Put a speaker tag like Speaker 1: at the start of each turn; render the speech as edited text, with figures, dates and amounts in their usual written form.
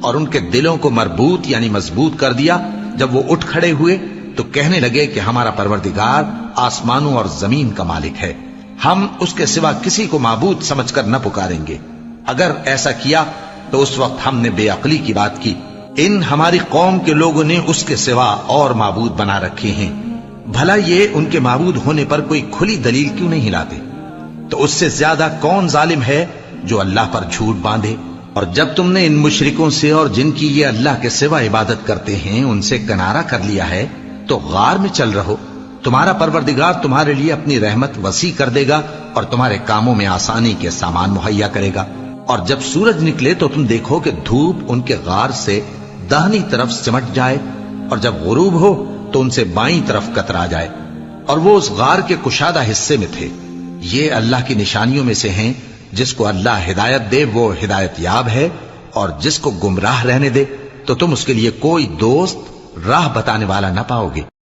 Speaker 1: اور ان کے دلوں کو مربوط یعنی مضبوط کر دیا۔ جب وہ اٹھ کھڑے ہوئے تو کہنے لگے کہ ہمارا پروردگار آسمانوں اور زمین کا مالک ہے، ہم اس کے سوا کسی کو معبود سمجھ کر نہ پکاریں گے۔ اگر ایسا کیا تو اس وقت ہم نے بے عقلی کی بات کی۔ ان ہماری قوم کے لوگوں نے اس کے سوا اور معبود بنا رکھے ہیں، بھلا یہ ان کے معبود ہونے پر کوئی کھلی دلیل کیوں نہیں لاتے؟ تو اس سے زیادہ کون ظالم ہے جو اللہ پر جھوٹ باندھے؟ اور جب تم نے ان مشرکوں سے اور جن کی یہ اللہ کے سوا عبادت کرتے ہیں ان سے کنارہ کر لیا ہے تو غار میں چل رہو، تمہارا پروردگار تمہارے لیے اپنی رحمت وسیع کر دے گا اور تمہارے کاموں میں آسانی کے سامان مہیا کرے گا۔ اور جب سورج نکلے تو تم دیکھو کہ دھوپ ان کے غار سے داہنی طرف سمٹ جائے، اور جب غروب ہو تو ان سے بائیں طرف کترا جائے، اور وہ اس غار کے کشادہ حصے میں تھے۔ یہ اللہ کی نشانیوں میں سے ہیں، جس کو اللہ ہدایت دے وہ ہدایت یاب ہے، اور جس کو گمراہ رہنے دے تو تم اس کے لیے کوئی دوست راہ بتانے والا نہ پاؤ گے۔